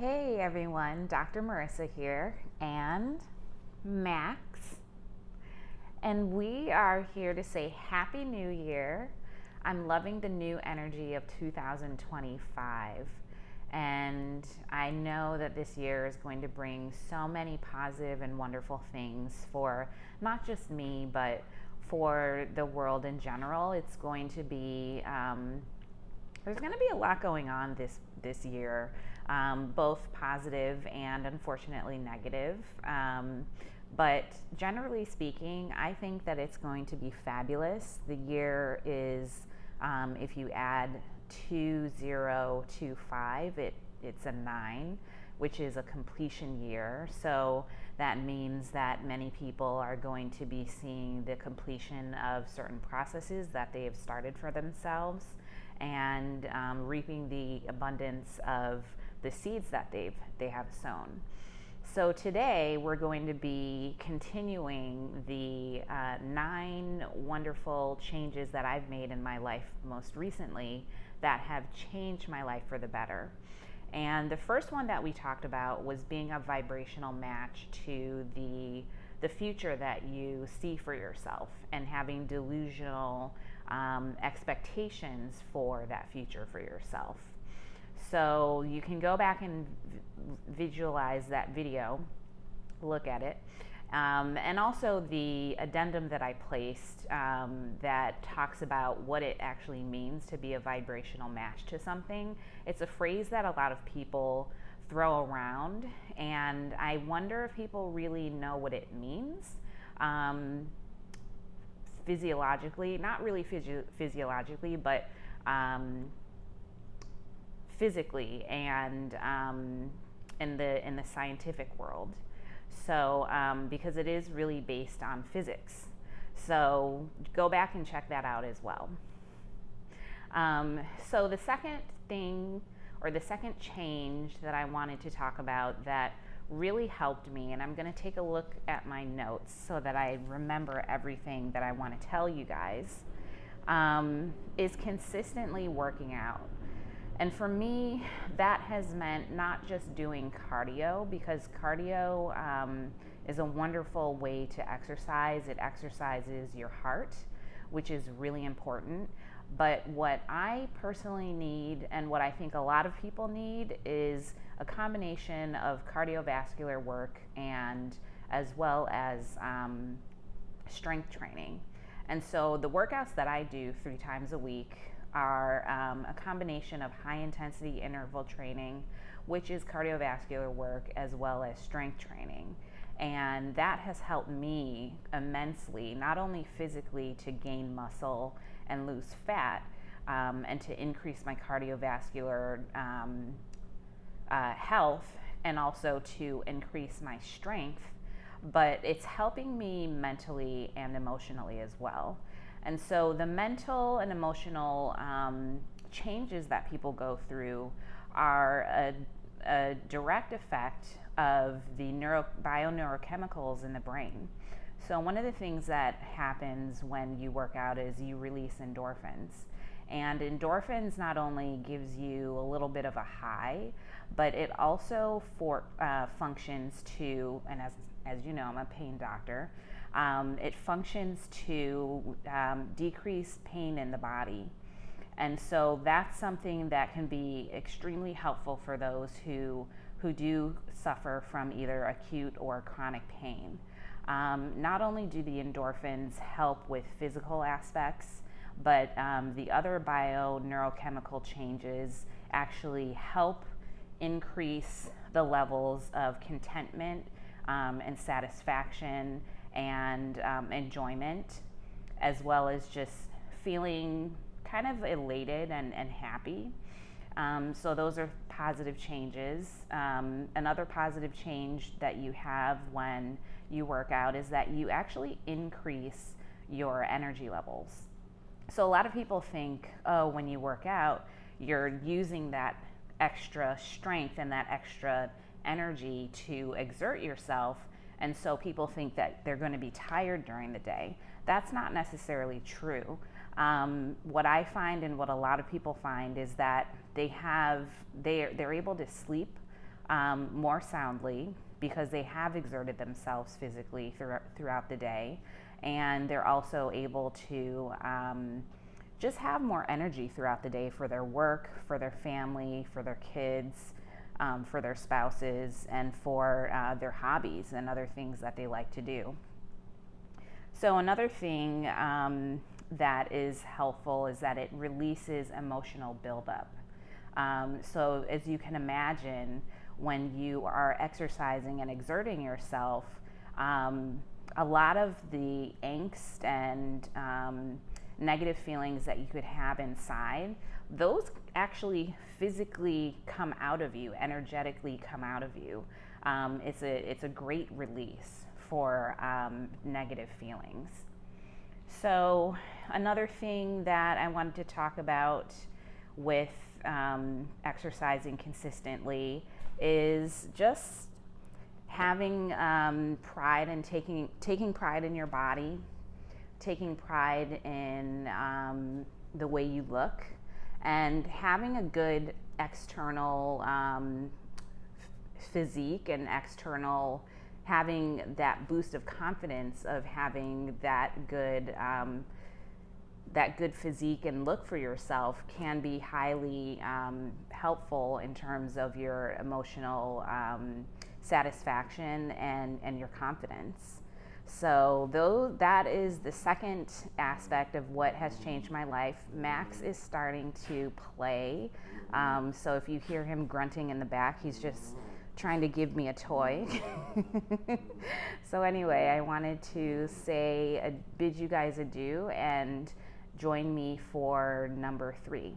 Hey everyone, Dr. Marissa here and Max. And we are here to say Happy New Year. I'm loving the new energy of 2025. And I know that this year is going to bring so many positive and wonderful things for not just me, but for the world in general. It's going to be there's going to be a lot going on this year, both positive and unfortunately negative. But generally speaking, I think that it's going to be fabulous. The year is, if you add 2025, it's a 9, which is a completion year. So that means that many people are going to be seeing the completion of certain processes that they have started for themselves, and reaping the abundance of the seeds that they have sown. So today we're going to be continuing the 9 wonderful changes that I've made in my life most recently that have changed my life for the better. And the first one that we talked about was being a vibrational match to the future that you see for yourself, and having delusional expectations for that future for yourself. So you can go back and visualize that video, look at it, and also the addendum that I placed that talks about what it actually means to be a vibrational match to something. It's a phrase that a lot of people throw around, and I wonder if people really know what it means. Physiologically, not really physiologically, but physically, and in the scientific world. So because it is really based on physics. So go back and check that out as well. So the second thing, or the second change that I wanted to talk about that really helped me, and I'm going to take a look at my notes so that I remember everything that I want to tell you guys, is consistently working out. And for me, that has meant not just doing cardio, because cardio is a wonderful way to exercise. It exercises your heart, which is really important. But what I personally need, and what I think a lot of people need, is a combination of cardiovascular work and as well as strength training. And so the workouts that I do 3 times a week are a combination of high intensity interval training, which is cardiovascular work, as well as strength training. And that has helped me immensely, not only physically to gain muscle and lose fat, and to increase my cardiovascular health, and also to increase my strength, but it's helping me mentally and emotionally as well. And so the mental and emotional changes that people go through are a direct effect of the bioneurochemicals in the brain. So one of the things that happens when you work out is you release endorphins. And endorphins not only gives you a little bit of a high, but it also functions to, and as you know, I'm a pain doctor, it functions to decrease pain in the body. And so that's something that can be extremely helpful for those who do suffer from either acute or chronic pain. Not only do the endorphins help with physical aspects, but the other bioneurochemical changes actually help increase the levels of contentment and satisfaction and enjoyment, as well as just feeling kind of elated and happy. So those are positive changes. Another positive change that you have when you work out is that you actually increase your energy levels. So a lot of people think, oh, when you work out, you're using that extra strength and that extra energy to exert yourself, and so people think that they're going to be tired during the day. That's not necessarily true. What I find, and what a lot of people find, is that they're able to sleep more soundly because they have exerted themselves physically throughout the day. And they're also able to just have more energy throughout the day for their work, for their family, for their kids, for their spouses, and for their hobbies and other things that they like to do. So another thing that is helpful is that it releases emotional buildup. So as you can imagine, when you are exercising and exerting yourself, a lot of the angst and negative feelings that you could have inside, those actually physically come out of you, energetically come out of you. It's a great release for negative feelings. So another thing that I wanted to talk about with exercising consistently is just having pride and taking pride in your body, taking pride in the way you look, and having a good external physique and external, having that boost of confidence of having that good physique and look for yourself can be highly helpful in terms of your emotional satisfaction and your confidence. So though that is the second aspect of what has changed my life. Max is starting to play. So if you hear him grunting in the back, he's just trying to give me a toy. So anyway, I wanted to bid you guys adieu and join me for number 3.